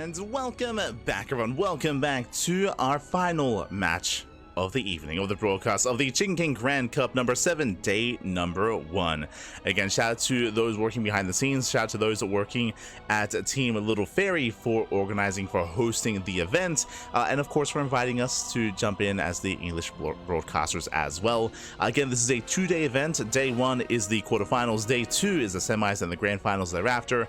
And welcome back, everyone. Welcome back to our final match of the evening of the broadcast of the Chicken King Grand Cup number 7, day number 1. Again, shout out to those working behind the scenes. Shout out to those working at Team Little Fairy for organizing, for hosting the event, and of course for inviting us to jump in as the English broadcasters as well. Again, this is a 2-day event. Day 1 is the quarterfinals. Day 2 is the semis and the grand finals thereafter.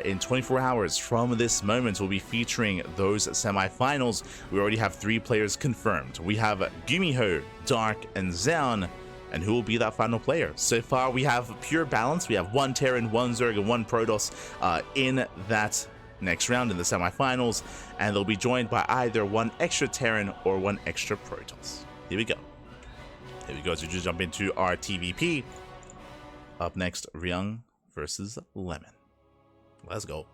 In 24 hours from this moment, we'll be featuring those semifinals. We already have 3 players confirmed. We have Gumiho, Dark, and Zeon, and who will be that final player? So far, we have pure balance. We have 1 Terran, 1 Zerg, and 1 Protoss in that next round in the semifinals, and they'll be joined by either 1 extra Terran or 1 extra Protoss. Here we go. Here we go. So just jump into our TvP. Up next, Ryung versus Lemon. Let's go.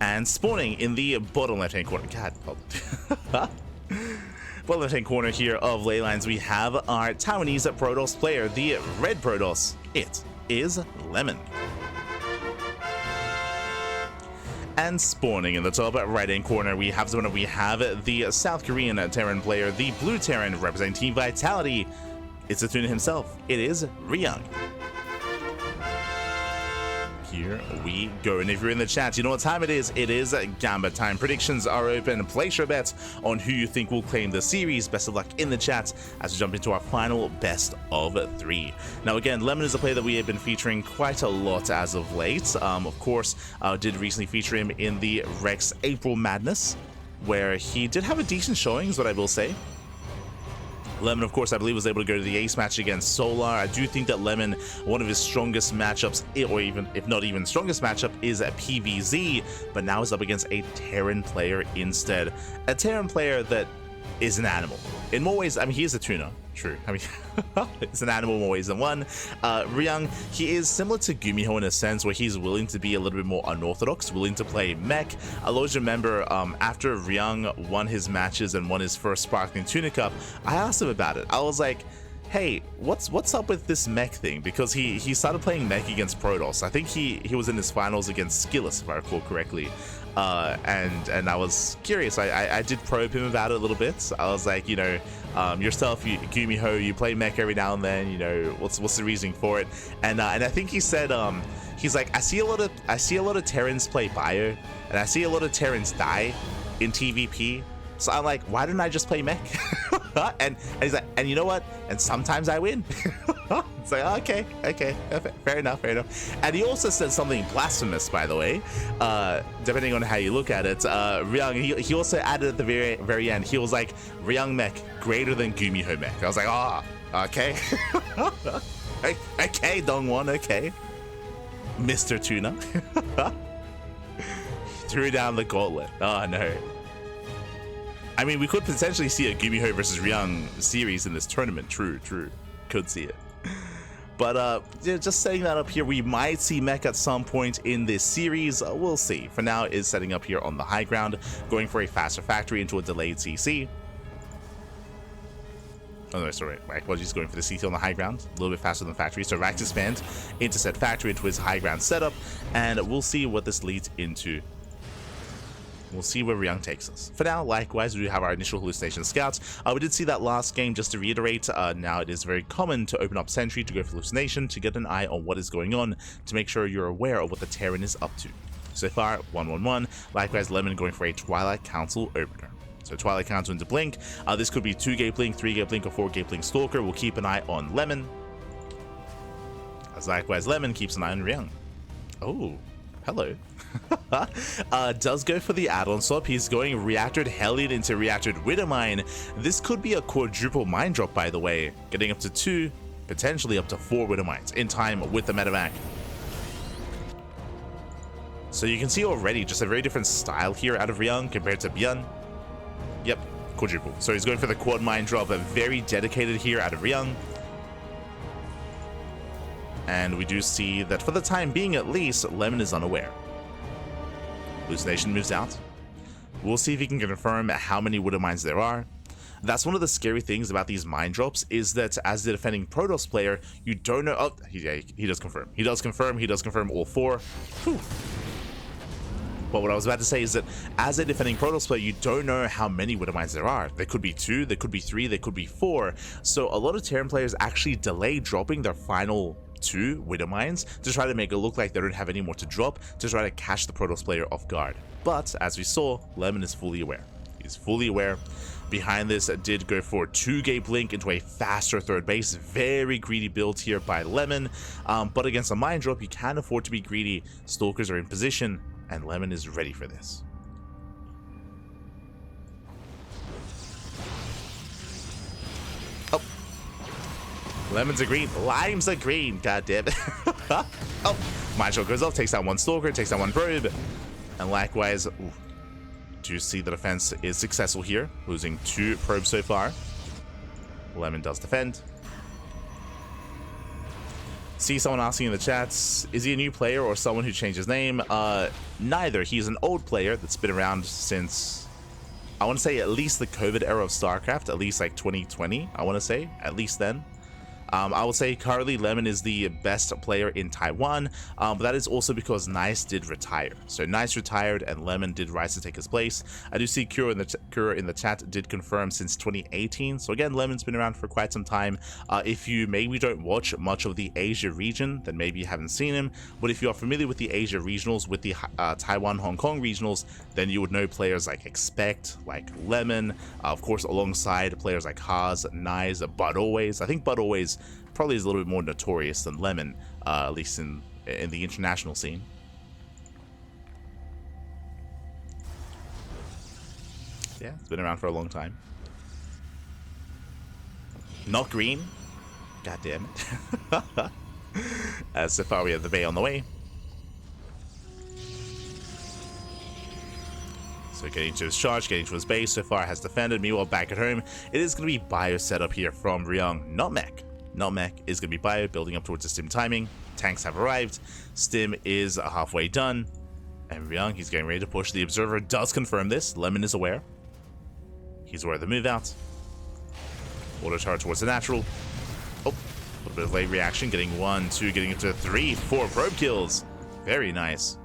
And spawning in the bottom left-hand corner. God, bottom left-hand corner here of Leylines, we have our Taiwanese Protoss player, the red Protoss. It is Lemon. And spawning in the top right-hand corner, we have the South Korean Terran player, the blue Terran representing Team Vitality. It's the tuna himself. It is Ryung. Here we go, and if you're in the chat, you know what time it is. It is Gambit time. Predictions are open. Place your bets on who you think will claim the series. Best of luck in the chat as we jump into our final best of 3. Now again, Lemon is a player that we have been featuring quite a lot as of late. Of course, did recently feature him in the Rex April Madness, where he did have a decent showing, is what I will say. Lemon, of course, I believe was able to go to the ace match against Solar. I do think that Lemon, one of his strongest matchups, or even if not even strongest matchup, is a PvZ, but now is up against a Terran player instead. A Terran player that is an animal. In more ways, I mean, he is a tuna. True. I mean, it's an animal in more ways than one. Ryung, he is similar to Gumiho in a sense where he's willing to be a little bit more unorthodox, willing to play mech. I'll always remember after Ryung won his matches and won his first Sparkling Tuna Cup, I asked him about it. I was like, hey, what's up with this mech thing? Because he started playing mech against Protoss. I think he was in his finals against Skillus, if I recall correctly. And I was curious. I did probe him about it a little bit. I was like, you know, yourself, Gumiho, you play mech every now and then. You know, what's the reasoning for it? And I think he said, he's like, I see a lot of Terrans play bio, and I see a lot of Terrans die in TvP. So I'm like, why didn't I just play mech? and he's like, and you know what? And sometimes I win. It's like, okay, fair enough. And he also said something blasphemous, by the way, depending on how you look at it. Ryung, he also added at the very end, he was like, Ryung mech greater than Gumiho mech. I was like, okay. Okay, Dongwon, okay. Mr. Tuna. Threw down the gauntlet. Oh, no. I mean, we could potentially see a Gumiho versus Ryung series in this tournament. True. Could see it. But just setting that up here, we might see mech at some point in this series. We'll see. For now, is setting up here on the high ground, going for a faster factory into a delayed CC. Oh no, sorry, right. Well, he's going for the CC on the high ground, a little bit faster than factory. So Rax expands into said factory, into his high ground setup, and we'll see what this leads into. We'll see where Ryung takes us. For now, likewise, we do have our initial hallucination scouts. We did see that last game, just to reiterate. Now it is very common to open up Sentry to go for hallucination, to get an eye on what is going on, to make sure you're aware of what the Terran is up to. So far, 1-1-1. Likewise, Lemon going for a Twilight Council opener. So Twilight Council into Blink. This could be 2-gate Blink, 3-gate Blink, or 4-gate Blink Stalker. We'll keep an eye on Lemon. As likewise, Lemon keeps an eye on Ryung. Oh, hello. Does go for the add-on swap. He's going Reactored Hellion into Reactored Widowmine. This could be a quadruple mine drop, by the way, getting up to 2, potentially up to 4 Widowmines in time with the medevac. So you can see already just a very different style here out of Ryung compared to Byun. Yep, quadruple. So he's going for the quad mine drop, but very dedicated here out of Ryung. And we do see that for the time being, at least, Lemon is unaware. Hallucination moves out. We'll see if he can confirm how many Widowmines there are. That's one of the scary things about these mine drops, is that as the defending Protoss player, you don't know. Oh, he does confirm. He does confirm all 4. Whew. But what I was about to say is that as a defending Protoss player, you don't know how many Widow Mines there are. There could be 2, there could be 3, there could be 4. So a lot of Terran players actually delay dropping their final 2 Widow Mines to try to make it look like they don't have any more to drop, to try to catch the Protoss player off guard. But as we saw, Lemon is fully aware. He's fully aware. Behind this, did go for 2-gate blink into a faster third base. Very greedy build here by Lemon. But against a mine drop, you can afford to be greedy. Stalkers are in position, and Lemon is ready for this. Oh. Lemons are green. Limes are green. God damn it. Oh. Mine drop goes off. Takes out 1 Stalker. Takes out 1 Probe. And likewise, ooh, do you see the defense is successful here? Losing 2 probes so far. Lemon does defend. See someone asking in the chats, is he a new player or someone who changed his name? Neither. He's an old player that's been around since, I want to say, at least the COVID era of StarCraft, at least like 2020, I want to say, at least then. I will say currently Lemon is the best player in Taiwan, but that is also because Nice did retire. So Nice retired and Lemon did rise to take his place. I do see Kura in the chat did confirm since 2018. So again, Lemon's been around for quite some time. If you maybe don't watch much of the Asia region, then maybe you haven't seen him. But if you are familiar with the Asia regionals, with the Taiwan, Hong Kong regionals, then you would know players like Expect, like Lemon, of course, alongside players like Haas, Nice, Bud Always. I think Bud Always probably is a little bit more notorious than Lemon, at least in the international scene. Yeah, it's been around for a long time. Not green. God damn it. As so far we have the Bay on the way. So getting to his charge, getting to his base, so far has defended. Meanwhile, back at home, it is going to be bio setup here from Ryung, not mech. Not mech, is going to be bio, building up towards the stim timing. Tanks have arrived. Stim is halfway done. And Ryung, he's getting ready to push. The observer does confirm this. Lemon is aware. He's aware of the move out. Auto charge towards the natural. Oh, a little bit of late reaction. Getting 1, 2, getting into 3, 4 probe kills. Very nice.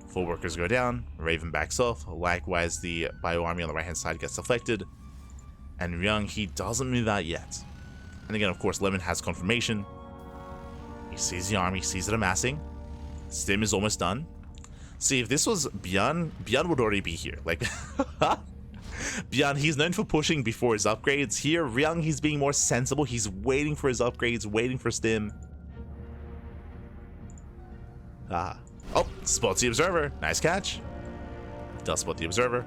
4 workers go down. Raven backs off. Likewise, the bio army on the right hand side gets deflected. And Ryung, he doesn't move out yet. And again, of course, Lemon has confirmation. He sees the army, sees it amassing. Stim is almost done. See, if this was Bjorn would already be here. Like, Bjorn, he's known for pushing before his upgrades. Here, Ryung, he's being more sensible. He's waiting for his upgrades, waiting for Stim. Oh, spots the observer. Nice catch. Does spot the observer.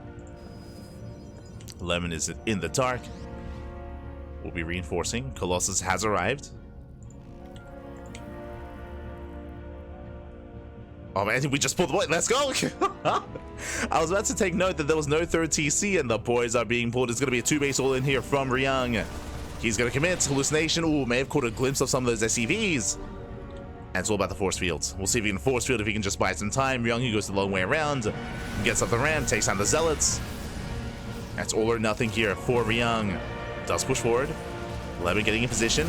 Lemon is in the dark. We'll be reinforcing. Colossus has arrived. Oh man, we just pulled the point. Let's go! I was about to take note that there was no third TC and the boys are being pulled. It's going to be a 2-base all in here from Ryung. He's going to commit. Hallucination. Ooh, may have caught a glimpse of some of those SCVs. And it's all about the force fields. We'll see if he can force field, if he can just buy some time. Ryung, he goes the long way around. Gets up the ramp, takes down the Zealots. That's all or nothing here for Ryung. Does push forward. Lemon getting in position.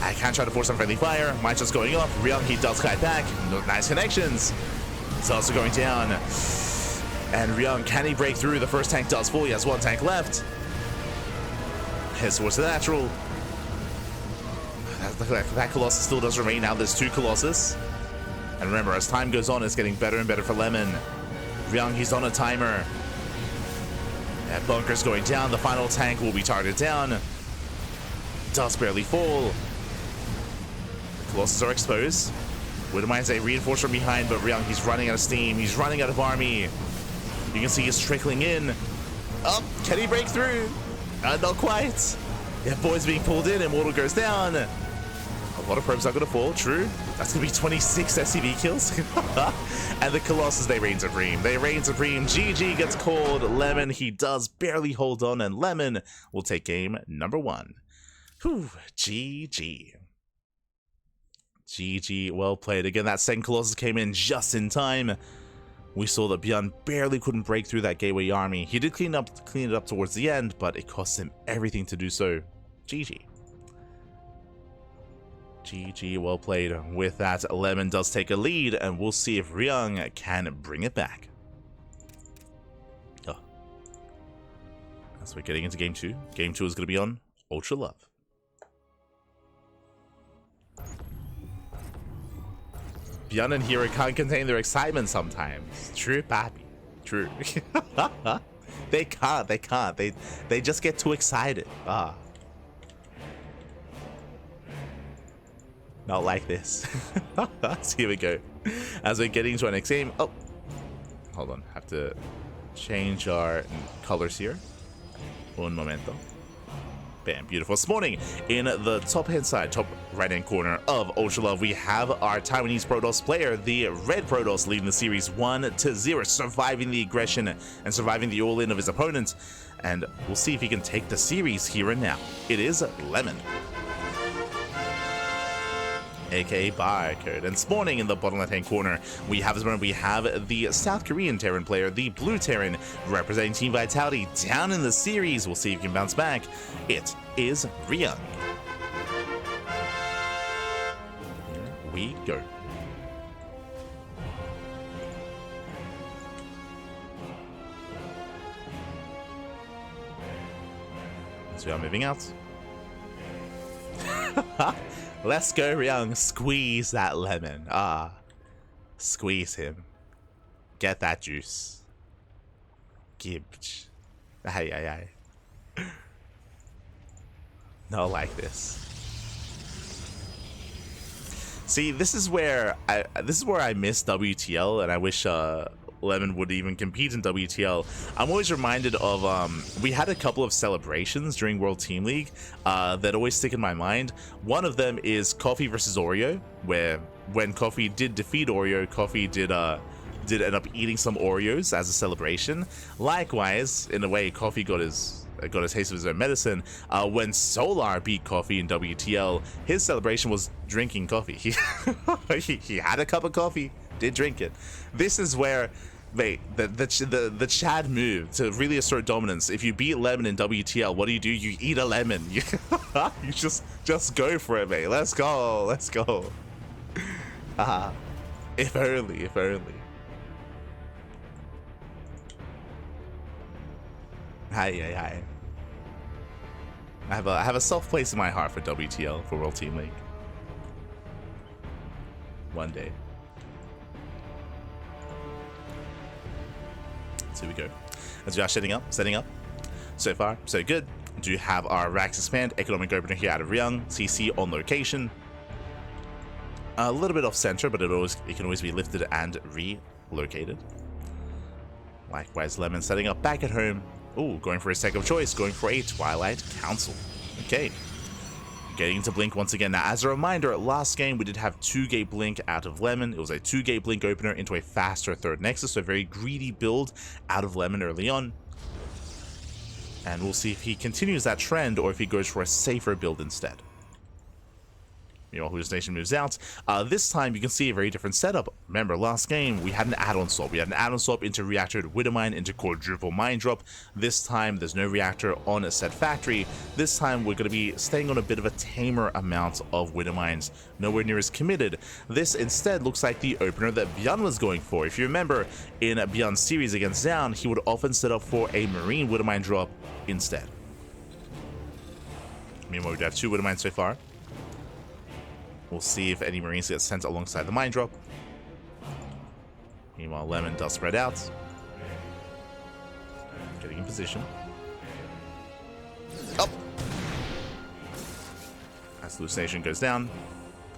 I can't try to force some friendly fire. Mine's just going off. Ryung, he does kite back. Nice connections. It's also going down. And Ryung, can he break through? The first tank does fall. He has 1 tank left. Heads towards the natural. That Colossus still does remain. Now there's 2 Colossus. And remember, as time goes on, it's getting better and better for Lemon. Ryung, he's on a timer. That bunker's going down. The final tank will be targeted down. Does barely fall. The Colossus are exposed. Widow Mines, they reinforce from behind, but Ryung, he's running out of steam. He's running out of army. You can see he's trickling in. Oh, can he break through? Not quite. Yeah, boys being pulled in. Immortal goes down. A lot of probes are going to fall. True. That's going to be 26 SCV kills. And the Colossus, they reign supreme. They reign supreme. GG gets called. Lemon, he does barely hold on, and Lemon will take game number 1. Whew. GG. GG. Well played. Again, that second Colossus came in just in time. We saw that Bjorn barely couldn't break through that Gateway army. He did clean it up towards the end, but it cost him everything to do so. GG. GG, well played. With that, Lemon does take a lead, and we'll see if Ryung can bring it back. Oh. As we're getting into Game 2. Game 2 is going to be on Ultra Love. Bjorn and Hero can't contain their excitement sometimes. True, papi. True. They can't. They just get too excited. Ah. Not like this. So here we go. As we're getting to our next game. Oh. Hold on. Have to change our colors here. Un momento. Bam, beautiful. This morning, in the top right-hand corner of Ultra Love, we have our Taiwanese Protoss player, the Red Protoss, leading the series 1-0, surviving the aggression and surviving the all-in of his opponent. And we'll see if he can take the series here and now. It is Lemon, aka Barcode. And spawning in the bottom left-hand corner, we have the South Korean Terran player, the Blue Terran, representing Team Vitality down in the series. We'll see if he can bounce back. It is Ryung. Here we go. So we are moving out. Let's go, Ryung. Squeeze that lemon. Ah. Squeeze him. Get that juice. Gibch. Ay, ay, ay. Not like this. See, this is where I miss WTL, and I wish Lemon would even compete in WTL. I'm always reminded of, we had a couple of celebrations during World Team League that always stick in my mind. One of them is Coffee versus Oreo, where when Coffee did defeat Oreo, Coffee did end up eating some Oreos as a celebration. Likewise, in a way, Coffee got his taste of his own medicine. When Solar beat Coffee in WTL, his celebration was drinking coffee. He had a cup of coffee, did drink it. This is where, mate, the Chad move to really assert dominance. If you beat Lemon in WTL, what do? You eat a lemon. You just go for it, mate. Let's go. If only. Hi. I have a soft place in my heart for WTL, for World Team League. One day. So here we go. As we are setting up. So far, so good. Do have our Rax Expand economic opener here out of Ryung. CC on location. A little bit off center, but it can always be lifted and relocated. Likewise, Lemon setting up back at home. Ooh, going for a second choice, going for a Twilight Council. Okay. Getting into Blink once again. Now, as a reminder, last game we did have 2-gate Blink out of Lemon. It was a 2-gate Blink opener into a faster third Nexus, so a very greedy build out of Lemon early on. And we'll see if he continues that trend or if he goes for a safer build instead. Meanwhile, Who's Nation moves out. This time, you can see a very different setup. Remember, last game, we had an add-on swap. We had an add-on swap into Reactor to Widowmine into Quadruple Mine Drop. This time, there's no Reactor on a set factory. This time, we're going to be staying on a bit of a tamer amount of Widowmines. Nowhere near as committed. This, instead, looks like the opener that Bjorn was going for. If you remember, in Bjorn's series against Down, he would often set up for a Marine Widowmine drop instead. Meanwhile, we do have 2 Widowmines so far. We'll see if any Marines get sent alongside the mine drop. Meanwhile, Lemon does spread out. Getting in position. Up! As Hallucination goes down,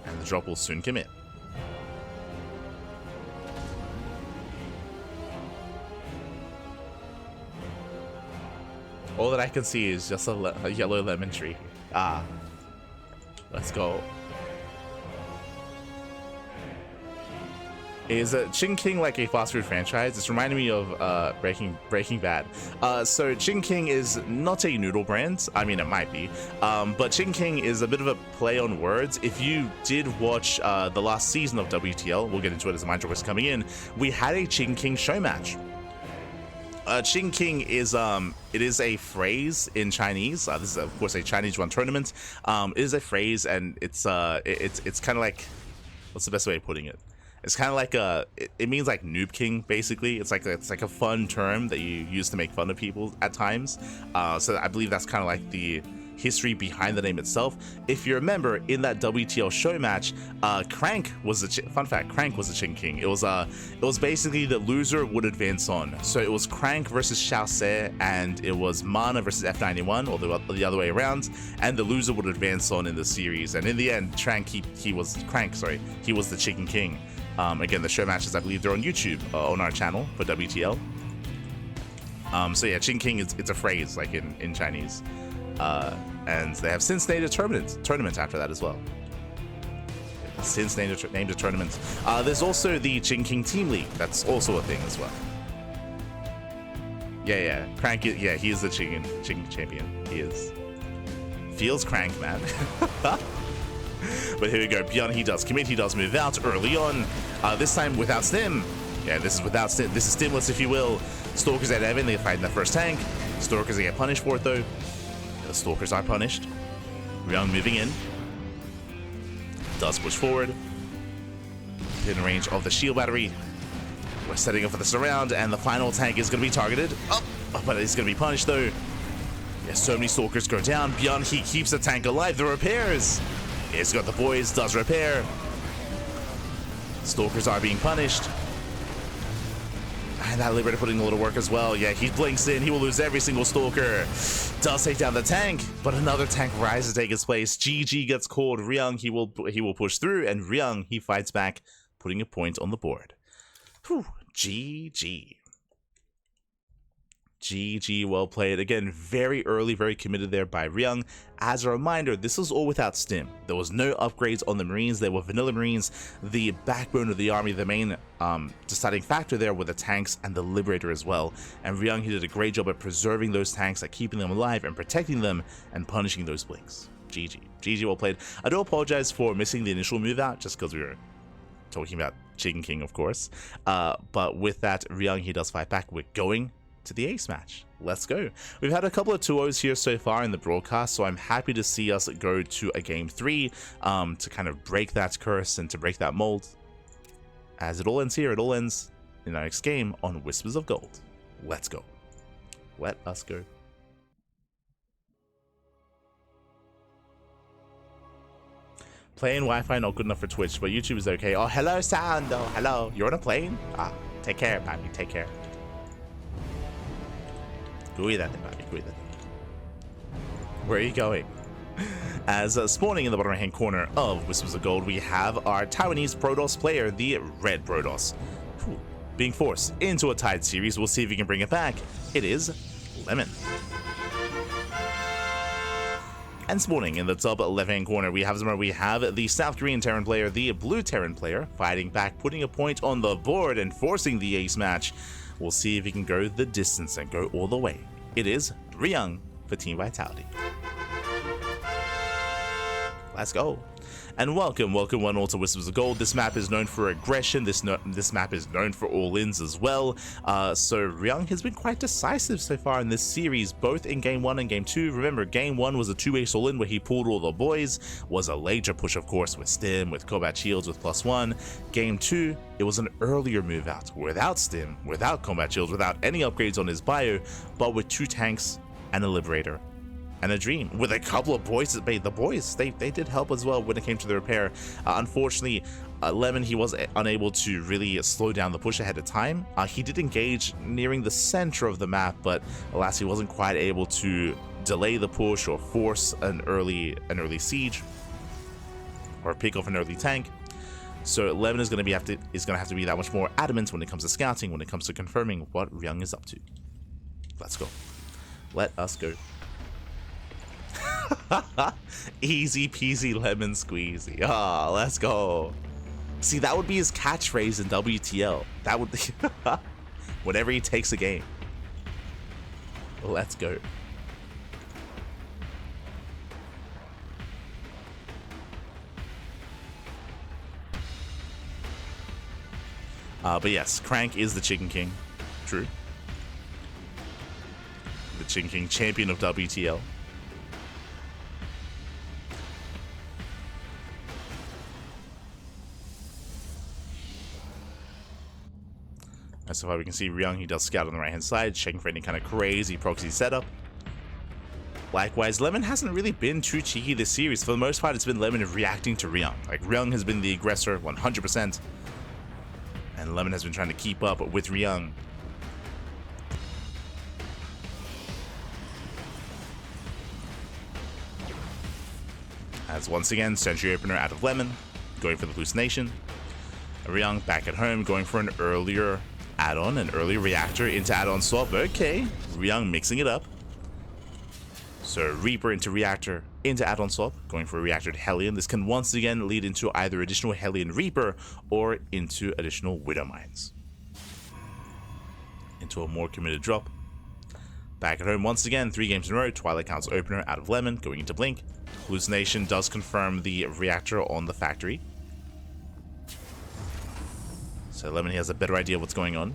and the drop will soon commit. All that I can see is just a yellow lemon tree. Ah. Let's go. Is Ching King like a fast food franchise? It's reminding me of Breaking Bad. So Ching King is not a noodle brand. I mean, it might be, but Ching King is a bit of a play on words. If you did watch the last season of WTL, we'll get into it as the mind is coming in. We had a Ching King show match. Ching King is it is a phrase in Chinese. This is of course a Chinese run tournament. It is a phrase, and it's kind of like, what's the best way of putting it? It's kind of like it means like noob king, basically. It's like a fun term that you use to make fun of people at times. So I believe that's kind of like the history behind the name itself. If you remember, in that WTL show match, Crank was the fun fact. Crank was the Ching King. It was basically the loser would advance on. So it was Crank versus Xiao Se, and it was Mana versus F91, or the other way around. And the loser would advance on in the series. And in the end, Crank he was the Chicken King. Again, the show matches, I believe they're on YouTube, on our channel for WTL. So yeah, Ching King it's a phrase like in Chinese. And they have since named a tournament after that as well. Since named a tournament. There's also the Ching King Team League. That's also a thing as well. Yeah. Crank, yeah, he is the Ching champion. He is. Feels crank, man. But here we go. Beyond he does commit. He does move out early on. This time without stim. Yeah, this is without stim. This is stimless, if you will. Stalkers at Evan. They fight in the first tank. Stalkers, they get punished for it, though. The Stalkers are punished. Ryung moving in. Does push forward. In range of the shield battery. We're setting up for the surround, and the final tank is going to be targeted. Oh, but it's going to be punished, though. Yeah, so many Stalkers go down. Beyond, he keeps the tank alive. The repairs. He's got the boys, does repair. Stalkers are being punished. And that Liberator putting a little work as well. Yeah, he blinks in. He will lose every single Stalker. Does take down the tank, but another tank rises to take his place. GG gets called. Ryung, he will push through, and Ryung, he fights back, putting a point on the board. Whew, GG. GG, well played. Again, very early, very committed there by Ryung. As a reminder, this was all without stim. There was no upgrades on the Marines. They were vanilla Marines. The backbone of the army, the main deciding factor there were the tanks and the Liberator as well. And Ryung, he did a great job at preserving those tanks, at keeping them alive and protecting them and punishing those blinks. GG. GG, well played. I do apologize for missing the initial move out, just because we were talking about Chicken King, of course. But with that, Ryung, he does fight back. We're going to the ace match. Let's go. We've had a couple of 2-0s here so far in the broadcast, so I'm happy to see us go to a game 3 to kind of break that curse and to break that mold. As it all ends here, it all ends in our next game on Whispers of Gold. Let's go. Let us go. Playing Wi-Fi not good enough for Twitch, but YouTube is okay. Oh, hello, Sound. Oh, hello. You're on a plane? Ah, take care, baby. Take care. Cuídate, papi, cuídate. Where are you going? As spawning in the bottom right hand corner of Whispers of Gold, we have our Taiwanese Protoss player, the Red Protoss. Being forced into a tied series, we'll see if he can bring it back. It is Lemon. And spawning in the top left hand corner, we have the South Korean Terran player, the Blue Terran player, fighting back, putting a point on the board and forcing the ace match. We'll see if he can go the distance and go all the way. It is Ryung for Team Vitality. Let's go. And welcome one all to Whispers of Gold. This map is known for aggression. This map is known for all-ins as well. So Ryung has been quite decisive so far in this series, both in Game 1 and Game 2. Remember, Game 1 was a 2-ace all-in where he pulled all the boys. Was a later push, of course, with Stim, with Combat Shields, with +1. Game 2, it was an earlier move out, without Stim, without Combat Shields, without any upgrades on his bio, but with 2 tanks and a Liberator. And a Dream with a couple of boys. The boys, they did help as well when it came to the repair. Unfortunately, Lemon, he was unable to really slow down the push ahead of time. He did engage nearing the center of the map, but alas, he wasn't quite able to delay the push or force an early siege or pick off an early tank. So Lemon is going to have to be that much more adamant when it comes to scouting, when it comes to confirming what Ryung is up to. Let's go. Let us go. Easy peasy lemon squeezy. Ah, let's go. See, that would be his catchphrase in WTL. That would be whenever he takes a game. Let's go. But yes, Crank is the Chicken King. True. The Chicken King, champion of WTL. And so far we can see Ryung, he does scout on the right hand side, checking for any kind of crazy proxy setup. Likewise, Lemon hasn't really been too cheeky this series. For the most part, it's been Lemon reacting to Ryung. Like, Ryung has been the aggressor 100%. And Lemon has been trying to keep up with Ryung. As once again, Sentry Opener out of Lemon, going for the Hallucination. Ryung back at home, going for an earlier add-on, an early reactor into add-on swap. Okay, Ryung mixing it up. So Reaper into reactor into add-on swap, going for a reactor to Hellion. This can once again lead into either additional Hellion Reaper or into additional Widow Mines. Into a more committed drop. Back at home once again, 3 games in a row. Twilight Council Opener out of Lemon, going into Blink. Hallucination does confirm the reactor on the factory. So Lemon has a better idea of what's going on.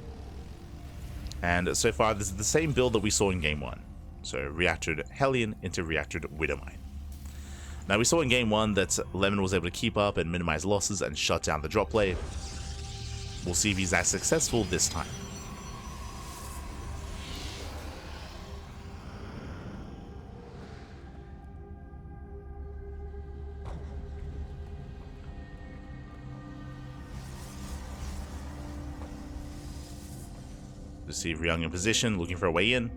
And so far, this is the same build that we saw in Game 1. So reactored Hellion into reactored Widowmine. Now we saw in Game 1 that Lemon was able to keep up and minimize losses and shut down the drop play. We'll see if he's as successful this time. To see Ryung in position, looking for a way in.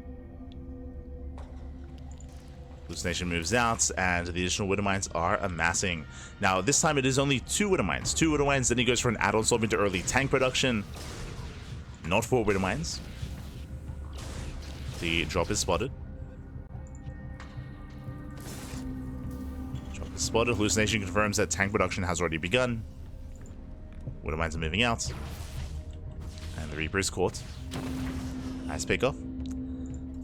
Hallucination moves out, and the additional Widow Mines are amassing. Now, this time it is only 2 Widow Mines. 2 Widow Mines, then he goes for an add-on swap into early tank production. Not 4 Widow Mines. The drop is spotted. Drop is spotted. Hallucination confirms that tank production has already begun. Widow Mines are moving out. And the Reaper is caught. Nice pickoff.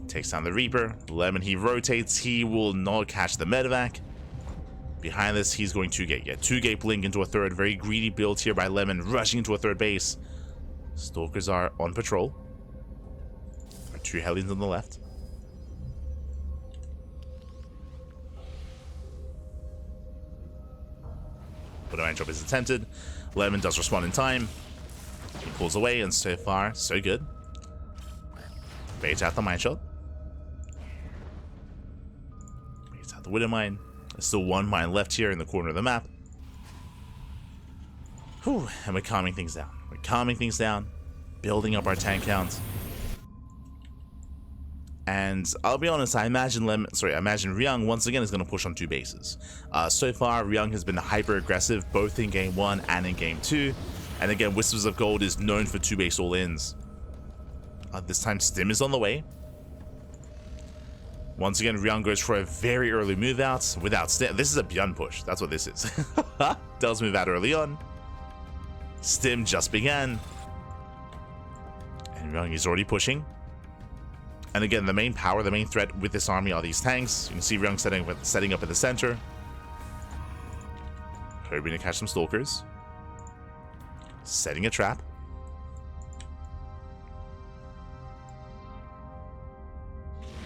Takes down the Reaper. Lemon, he rotates. He will not catch the medevac. Behind this, he's going 2-gate. Yeah, 2-gate blink into a third. Very greedy build here by Lemon, rushing into a third base. Stalkers are on patrol. There are 2 Hellions on the left. Widow Mine drop is attempted. Lemon does respond in time. He pulls away, and so far, so good. Bait out the mine shot. Bait out the Widow Mine. There's still 1 mine left here in the corner of the map. Whew, and we're calming things down. We're calming things down, building up our tank count. And I'll be honest, I imagine Ryung once again is going to push on 2 bases. So far, Ryung has been hyper aggressive both in Game 1 and in Game 2. And again, Whispers of Gold is known for 2-base all-ins. This time, Stim is on the way. Once again, Ryung goes for a very early move out without Stim. This is a Beyond push. That's what this is. Does move out early on. Stim just began. And Ryung is already pushing. And again, the main power, the main threat with this army are these tanks. You can see Ryung setting up at the center. Hoping to catch some Stalkers. Setting a trap.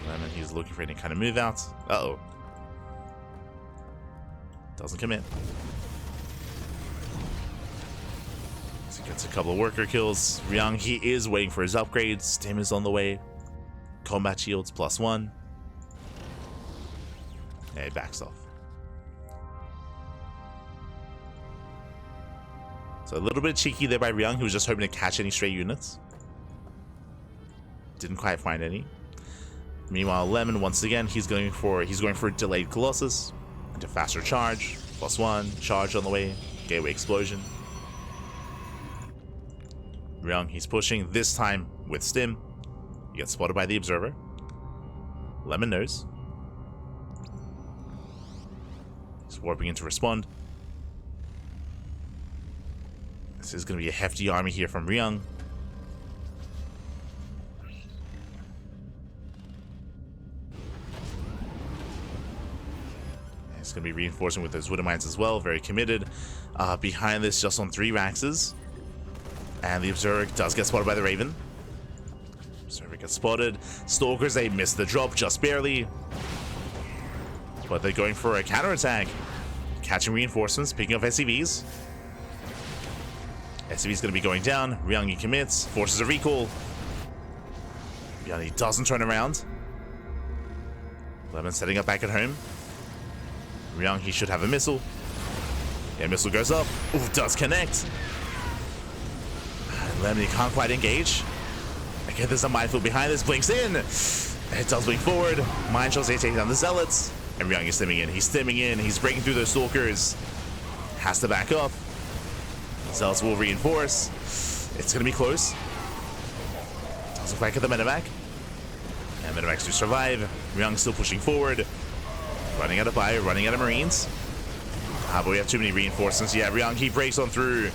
Lemon, he's looking for any kind of move out. Uh-oh. Doesn't commit. So he gets a couple of worker kills. Ryung, he is waiting for his upgrades. Stim is on the way. Combat shields +1. Yeah, he backs off. So a little bit cheeky there by Ryung, who was just hoping to catch any stray units. Didn't quite find any. Meanwhile, Lemon, once again, he's going for delayed Colossus into faster charge, +1, charge on the way, gateway explosion. Ryung, he's pushing, this time with Stim. He gets spotted by the Observer. Lemon knows. He's warping in to respond. This is going to be a hefty army here from Ryung. He's going to be reinforcing with those Widow Mines as well. Very committed. Behind this, just on 3 Raxes. And the Observer does get spotted by the Raven. Observer gets spotted. Stalkers, they miss the drop just barely. But they're going for a counterattack. Catching reinforcements, picking up SCVs. SCV's going to be going down. Ryung, he commits. Forces a recall. Ryung, he doesn't turn around. Lemon setting up back at home. Ryung, he should have a missile. Yeah, missile goes up. Ooh, does connect. Lemon, he can't quite engage. Again, there's a minefield behind this. Blinks in. It does blink forward. Mine shots, they take down the Zealots. And Ryung is stimming in. He's stimming in. He's breaking through those Stalkers. Has to back up. Zealots will reinforce. It's going to be close. Doesn't quite get the medevac. And medevacs do survive. Ryung still pushing forward. Running out of bio, running out of Marines. But we have too many reinforcements. Yeah, Ryung, he breaks on through.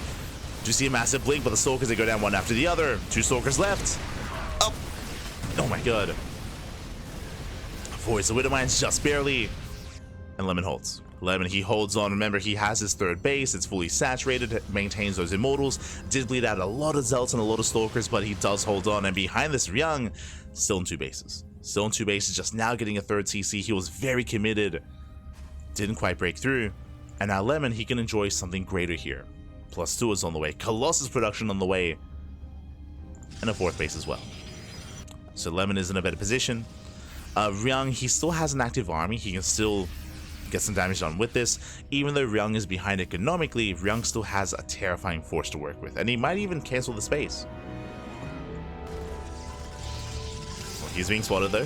Do see a massive blink, but the Stalkers, they go down one after the other. 2 Stalkers left. Oh! Oh my god. Avoids the Widow Mines just barely. And Lemon holds. Lemon, he holds on. Remember, he has his 3rd base. It's fully saturated. Maintains those Immortals. Did bleed out a lot of Zealots and a lot of Stalkers, but he does hold on. And behind this, Ryung, still in 2 bases. Still in 2 bases, just now getting a 3rd CC. He was very committed. Didn't quite break through. And now Lemon, he can enjoy something greater here. +2 is on the way. Colossus production on the way. And a 4th base as well. So Lemon is in a better position. Ryung, he still has an active army. He can still get some damage done with this. Even though Ryung is behind economically, Ryung still has a terrifying force to work with. And he might even cancel the space. Well, he's being spotted though.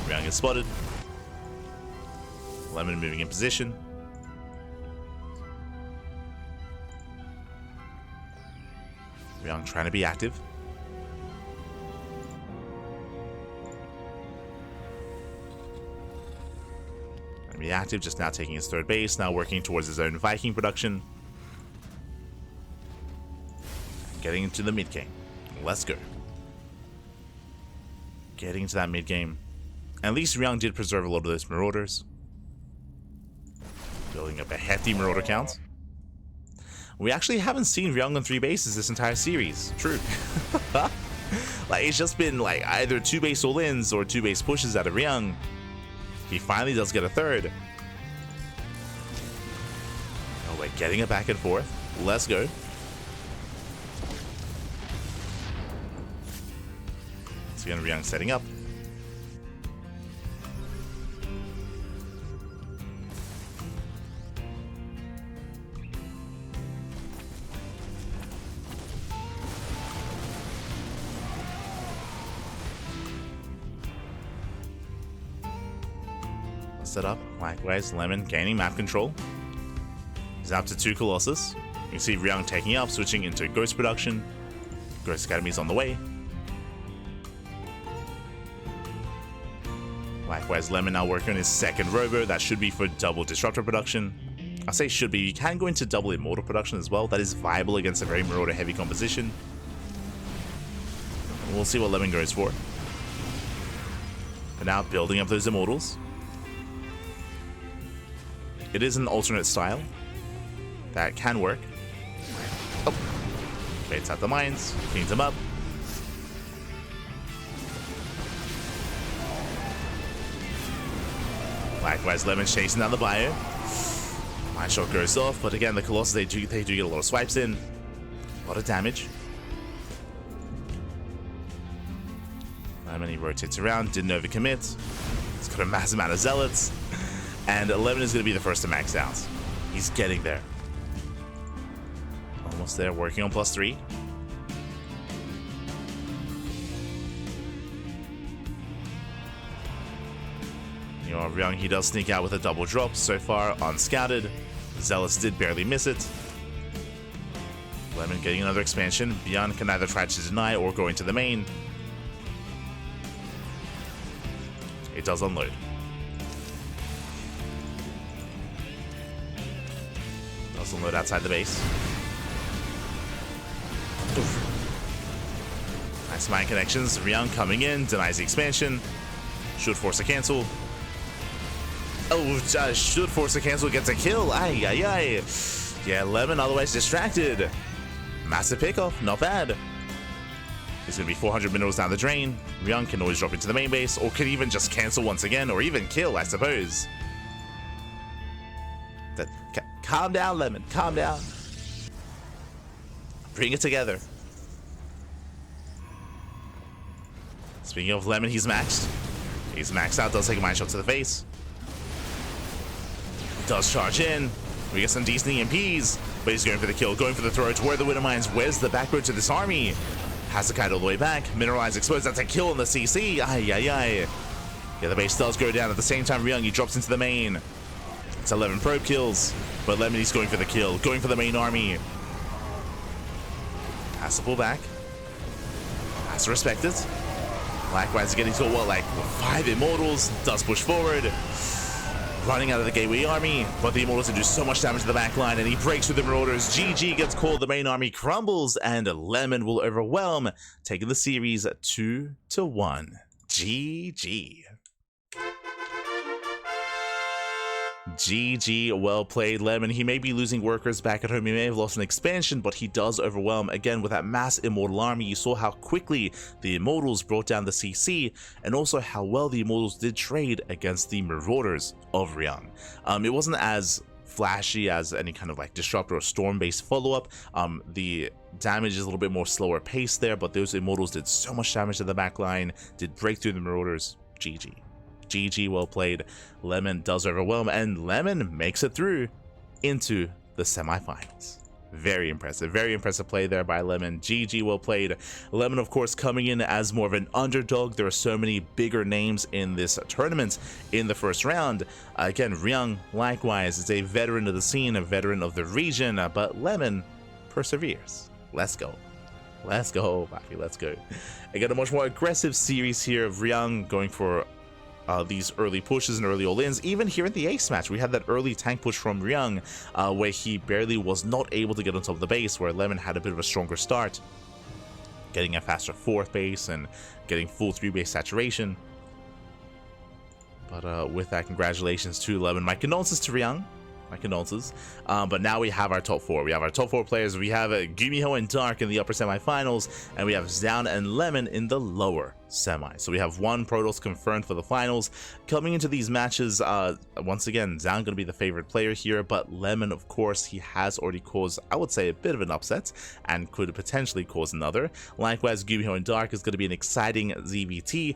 Ryung is spotted. Lemon moving in position. Ryung trying to be active. Be active, just now taking his 3rd base, now working towards his own Viking production. Getting into the mid game. Let's go. Getting into that mid game. At least Ryung did preserve a lot of those Marauders. Building up a hefty Marauder count. We actually haven't seen Ryung on 3 bases this entire series. True. Like, it's just been like either 2 base all-ins or 2 base pushes out of Ryung. He finally does get a 3rd. Oh, we're getting it back and forth. Let's go. So again, Ryung setting up. Set up. Likewise, Lemon gaining map control. He's up to 2 Colossus. You can see Ryung taking up, switching into Ghost production. Ghost Academy is on the way. Likewise, Lemon now working on his 2nd Robo. That should be for double Disruptor production. I say should be. You can go into double Immortal production as well. That is viable against a very Marauder heavy composition. We'll see what Lemon goes for. But now building up those Immortals. It is an alternate style that can work. Oh, baits out the mines, cleans them up. Likewise, Lemon chasing down the bio. Mine shot goes off, but again, the Colossus, they do get a lot of swipes in, a lot of damage. Lemon, he rotates around, didn't overcommit. He's got a massive amount of Zealots. And 11 is going to be the first to max out. He's getting there. Almost there, working on +3. You know, Ryung, he does sneak out with a double drop. So far, unscouted. Zealots did barely miss it. Lemon getting another expansion. Beyond can either try to deny or go into the main. It does unload. Doesn't load outside the base. Oof. Nice mind connections. Ryung coming in, denies the expansion. Should force a cancel. Oh, should force a cancel, gets a kill. Ay, ay, ay. Yeah, Lemon otherwise distracted. Massive pickoff, not bad. It's gonna be 400 minerals down the drain. Ryung can always drop into the main base, or could even just cancel once again, or even kill, I suppose. Calm down, Lemon, calm down. Bring it together. Speaking of Lemon, he's maxed. He's maxed out, does take a mind shot to the face. Does charge in. We get some decent EMPs, but he's going for the kill, going for the throat. Where are the Winter Mines? Where's the back road to this army? Has the kite all the way back. Mineralize exposed. That's a kill on the CC. Ay, ay, ay. Yeah, the base does go down. At the same time, Ryung, he drops into the main. It's 11 probe kills, but Lemon, he's going for the kill, going for the main army. Has to pull back. Has to respect it. Likewise, getting to what, like 5 Immortals. Does push forward. Running out of the Gateway army, but the Immortals do so much damage to the back line, and he breaks through the Marauders. GG gets called, the main army crumbles, and Lemon will overwhelm, taking the series 2-1. GG. GG, well played, Lemon. He may be losing workers back at home, he may have lost an expansion, but he does overwhelm. Again, with that mass Immortal army, you saw how quickly the Immortals brought down the CC, and also how well the Immortals did trade against the Marauders of Ryung. It wasn't as flashy as any kind of like Disruptor or Storm-based follow-up. The damage is a little bit more slower paced there, but those Immortals did so much damage to the back line, did break through the Marauders. GG. GG, well played. Lemon does overwhelm, and Lemon makes it through into the semifinals. Very impressive play there by Lemon. GG, well played. Lemon, of course, coming in as more of an underdog. There are so many bigger names in this tournament in the first round. Again, Ryung, likewise, is a veteran of the scene, a veteran of the region, but Lemon perseveres. Let's go. Let's go, Buffy, let's go. Again, a much more aggressive series here of Ryung going for these early pushes and early all-ins. Even here in the ace match, we had that early tank push from Ryung, where he barely was not able to get on top of the base, where Lemon had a bit of a stronger start, getting a faster 4th base and getting full 3-base saturation. But with that, congratulations to Lemon. My condolences to Ryung. My condolences. But now we have our top 4. We have our top 4 players. We have Gumiho and Dark in the upper semifinals, and we have Zaun and Lemon in the lower semi. So we have 1 Protoss confirmed for the finals. Coming into these matches, once again, Zaun going to be the favorite player here, but Lemon, of course, he has already caused, I would say, a bit of an upset and could potentially cause another. Likewise, Gumiho and Dark is going to be an exciting ZVT.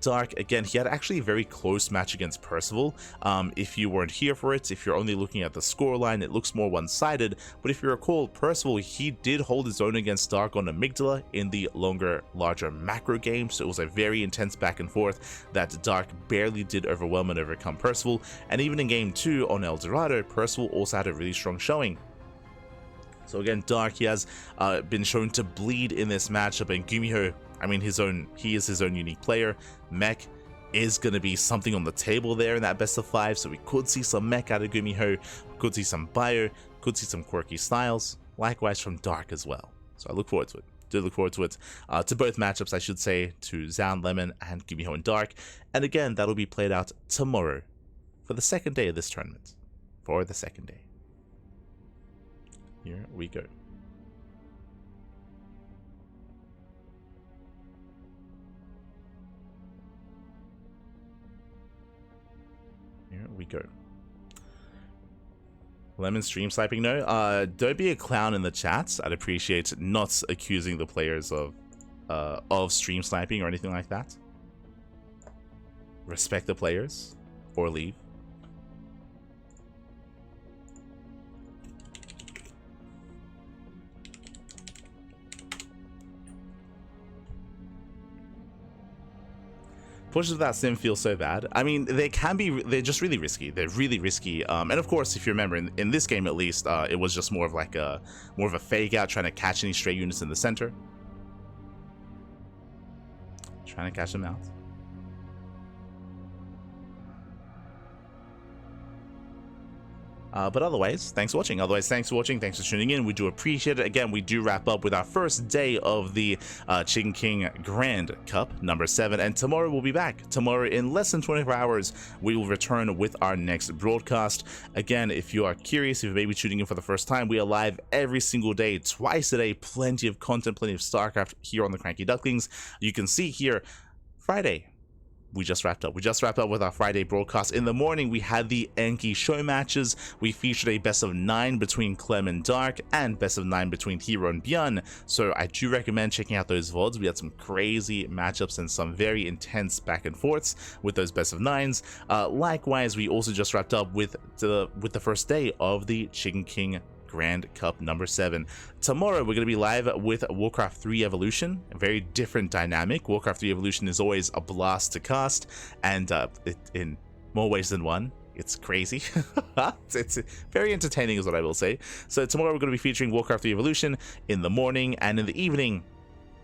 Dark, again, he had actually a very close match against Percival. If you weren't here for it, if you're only looking at the scoreline, it looks more one-sided, but if you recall, Percival, he did hold his own against Dark on Amygdala in the longer, larger macro game, so it was a very intense back and forth that Dark barely did overwhelm and overcome Percival. And even in game 2 on El Dorado, Percival also had a really strong showing. So again, Dark, he has been shown to bleed in this matchup, and Gumiho, I mean, he is his own unique player. Mech is going to be something on the table there in that best of 5, so we could see some mech out of Gumiho, could see some bio, could see some quirky styles, likewise from Dark as well. So I look forward to it. Do look forward to it. To both matchups, I should say, to Zaun, Lemon, and Gumiho and Dark. And again, that'll be played out tomorrow for the second day of this tournament. For the second day. Here we go. Here we go. Lemon stream sniping, no. Don't be a clown in the chats. I'd appreciate not accusing the players of stream sniping or anything like that. Respect the players or leave. Pushes without sim feel so bad. I mean, they're just really risky. They're really risky. And of course, if you remember, in this game at least, it was just more of a fake out, trying to catch any stray units in the center. Trying to catch them out. But otherwise, thanks for watching. Thanks for tuning in. We do appreciate it. Again, we do wrap up with our first day of the Chicken King Grand Cup number 7, and tomorrow we'll be back. Tomorrow, in less than 24 hours, we will return with our next broadcast. Again, if you are curious, if you may be tuning in for the first time, we are live every single day, twice a day. Plenty of content, plenty of StarCraft here on the CranKy Ducklings. You can see here, Friday. We just wrapped up with our Friday broadcast. In the morning, we had the Enki show matches. We featured a best of 9 between Clem and Dark, and best of 9 between Hero and Bjorn. So I do recommend checking out those VODs. We had some crazy matchups and some very intense back and forths with those best of 9s. Likewise, we also just wrapped up with the first day of the Chicken King Grand Cup number 7. Tomorrow we're going to be live with Warcraft 3 Evolution, a very different dynamic. Warcraft 3 Evolution is always a blast to cast, and in more ways than one. It's crazy. It's very entertaining is what I will say. So tomorrow we're going to be featuring Warcraft 3 Evolution in the morning, and in the evening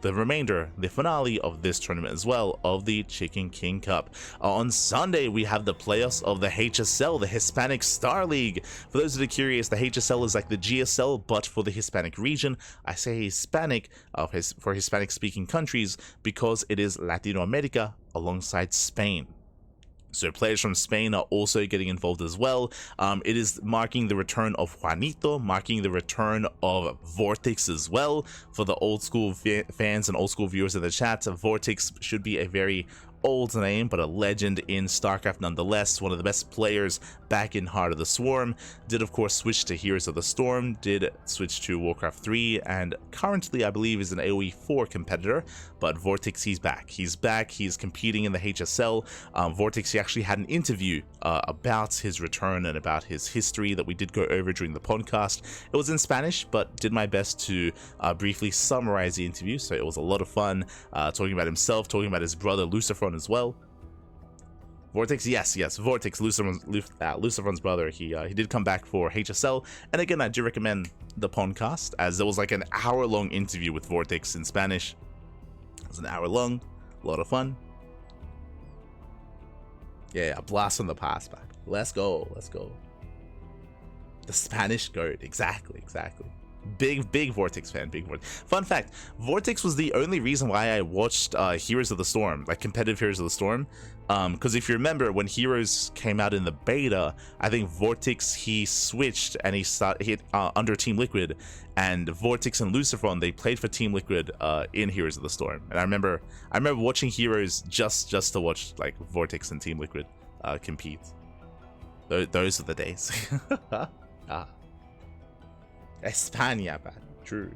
the finale of this tournament as well, of the Chicken King Cup. On Sunday, we have the playoffs of the HSL, the Hispanic Star League. For those that are curious, the HSL is like the GSL, but for the Hispanic region. I say Hispanic for Hispanic-speaking countries because it is Latino America alongside Spain. So players from Spain are also getting involved as well. It is marking the return of Juanito, marking the return of Vortex as well. For the old school fans and old school viewers in the chat, Vortex should be a very old name, but a legend in StarCraft nonetheless. One of the best players back in Heart of the Swarm. Did of course switch to Heroes of the Storm, did switch to Warcraft 3, and currently I believe is an AoE 4 competitor. But Vortex, he's back. He's competing in the HSL. Vortex, he actually had an interview about his return and about his history that we did go over during the podcast. It was in Spanish, but did my best to briefly summarize the interview. So it was a lot of fun, talking about himself, talking about his brother Lucifer as well. Vortex, yes, Vortex, Lucifer's brother. He did come back for HSL, and again, I do recommend the podcast, as there was like an hour-long interview with Vortex in Spanish. It was an hour long, a lot of fun. Yeah, a blast from the past back. Let's go. The Spanish goat, exactly. Big Vortex fan, Fun fact, Vortex was the only reason why I watched Heroes of the Storm, like competitive Heroes of the Storm. Because if you remember, when Heroes came out in the beta, I think Vortex, he switched and he started under Team Liquid, and Vortex and Lucifer, they played for Team Liquid in Heroes of the Storm. And I remember watching Heroes just to watch like Vortex and Team Liquid compete. Those are the days. España, man. True.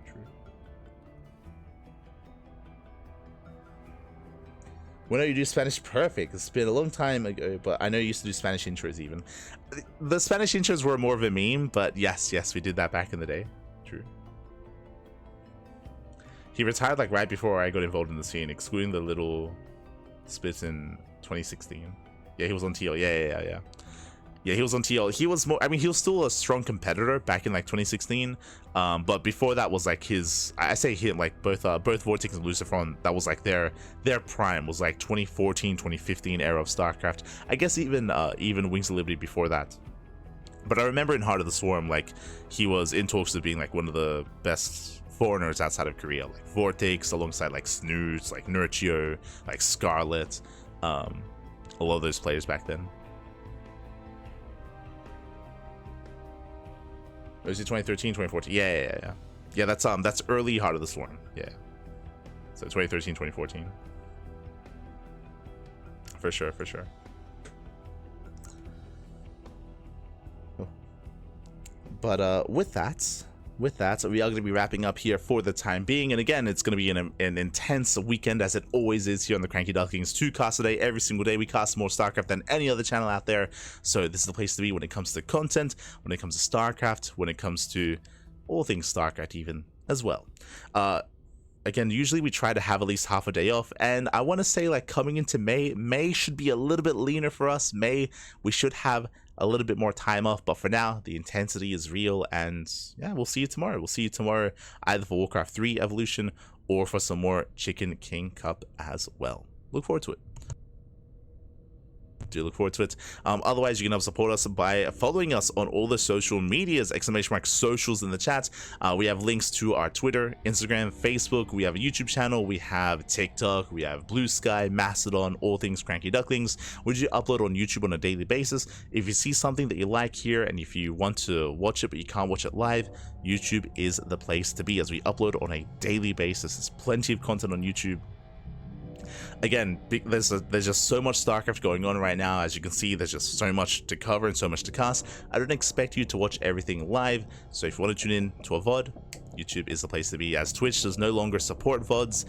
When you do Spanish, perfect. It's been a long time ago, but I know you used to do Spanish intros even. The Spanish intros were more of a meme, but yes, we did that back in the day. True. He retired like right before I got involved in the scene, excluding the little splits in 2016. Yeah, he was on TL. Yeah. Yeah, he was on TL. He was more, I mean, he was still a strong competitor back in like 2016. But before that was like I say him, like both Vortex and Lucifer, that was like their prime was like 2014, 2015 era of StarCraft. I guess even Wings of Liberty before that. But I remember in Heart of the Swarm, like he was in talks of being like one of the best foreigners outside of Korea, like Vortex alongside like Snoots, like Nurchio, like Scarlet, a lot of those players back then. Was it 2013, 2014? Yeah, that's early Heart of the Swarm. Yeah. So 2013, 2014. For sure. But with that, we are going to be wrapping up here for the time being. And again, it's going to be an intense weekend, as it always is here on the CranKy Ducklings. 2 casts a day, every single day. We cast more StarCraft than any other channel out there. So this is the place to be when it comes to content, when it comes to StarCraft, when it comes to all things StarCraft even as well. Again, usually we try to have at least half a day off, and I want to say, like, coming into May should be a little bit leaner for us. May, we should have a little bit more time off, but for now, the intensity is real, and yeah, we'll see you tomorrow. We'll see you tomorrow either for Warcraft 3 Evolution or for some more Chicken King Cup as well. Look forward to it. Do look forward to it. Otherwise, you can help support us by following us on all the social medias, !socials in the chat. We have links to our Twitter, Instagram, Facebook. We have a YouTube channel. We have TikTok. We have Blue Sky, Mastodon, all things CranKy Ducklings, which you upload on YouTube on a daily basis. If you see something that you like here and if you want to watch it but you can't watch it live, YouTube is the place to be, as we upload on a daily basis. There's plenty of content on YouTube. Again, there's just so much StarCraft going on right now. As you can see, there's just so much to cover and so much to cast. I don't expect you to watch everything live, so if you want to tune in to a VOD, YouTube is the place to be, as Twitch does no longer support VODs,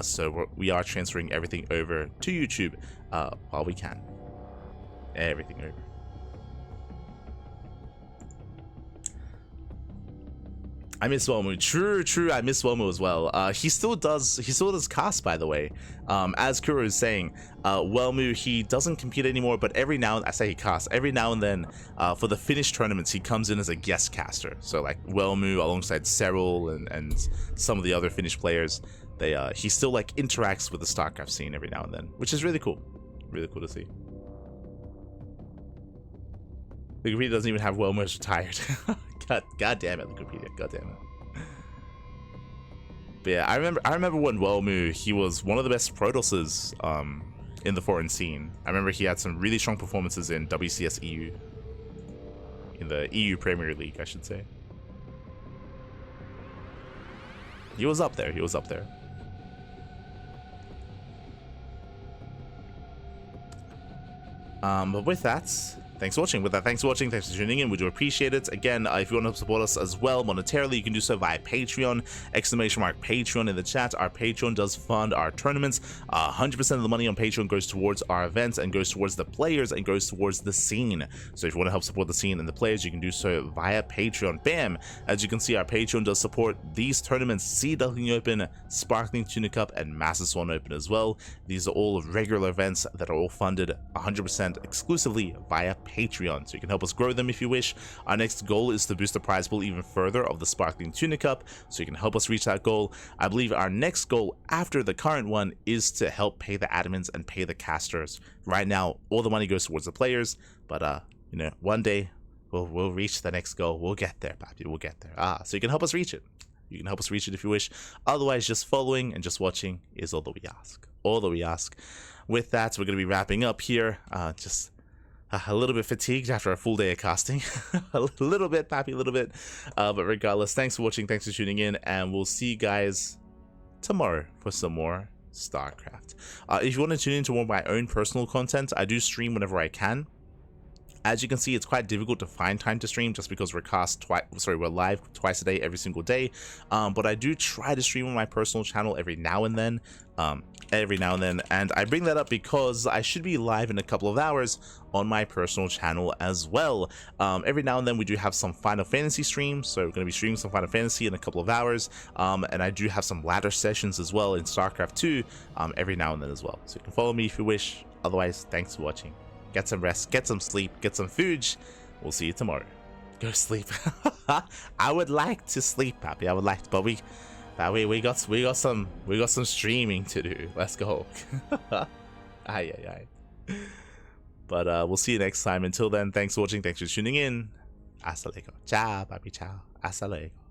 so we are transferring everything over to YouTube while we can. Everything over. I miss Wellmu. True. I miss Wellmu as well. He still does cast, by the way. As Kuro is saying, Wellmu, he doesn't compete anymore, but every now and I say he casts every now and then for the Finnish tournaments. He comes in as a guest caster. So like Wellmu alongside Serral and some of the other Finnish players, he still like interacts with the StarCraft scene every now and then, which is really cool. Really cool to see. Wikipedia doesn't even have Wellmu as retired. God damn it, Wikipedia. God damn it. But yeah, I remember when Wellmu, he was one of the best Protosses in the foreign scene. I remember he had some really strong performances in WCS EU. In the EU Premier League, I should say. He was up there. But with that, thanks for watching. Thanks for tuning in. We do appreciate it. Again, if you want to support us as well monetarily, you can do so via Patreon, !Patreon in the chat. Our Patreon does fund our tournaments. 100% of the money on Patreon goes towards our events and goes towards the players and goes towards the scene. So if you want to help support the scene and the players, you can do so via Patreon. Bam! As you can see, our Patreon does support these tournaments: Sea Duckling Open, Sparkling Tuna Cup, and Master Swan Open as well. These are all regular events that are all funded 100% exclusively via Patreon, so you can help us grow them if you wish. Our next goal is to boost the prize pool even further of the Sparkling Tuna Cup, so you can help us reach that goal. I believe our next goal after the current one is to help pay the admins and pay the casters. Right now, all the money goes towards the players, but you know, one day we'll reach the next goal. We'll get there, Papi. We'll get there. So you can help us reach it. You can help us reach it if you wish. Otherwise, just following and just watching is all that we ask. All that we ask. With that, we're going to be wrapping up here. Just a little bit fatigued after a full day of casting. A little bit, Pappy, a little bit. But regardless, thanks for watching, thanks for tuning in, and we'll see you guys tomorrow for some more StarCraft. If you want to tune into more of my own personal content, I do stream whenever I can. As you can see, it's quite difficult to find time to stream just because we're live twice a day, every single day. But I do try to stream on my personal channel every now and then. And I bring that up because I should be live in a couple of hours on my personal channel as well. Every now and then we do have some Final Fantasy streams, so we're going to be streaming some Final Fantasy in a couple of hours. And I do have some ladder sessions as well in StarCraft 2 every now and then as well. So you can follow me if you wish. Otherwise, thanks for watching. Get some rest, get some sleep, get some food. We'll see you tomorrow. Go sleep. I would like to sleep, Pappy. I would like to, but we got some streaming to do. Let's go. Aye. But we'll see you next time. Until then, thanks for watching. Thanks for tuning in. Hasta luego. Ciao, Papi. Ciao. Hasta luego.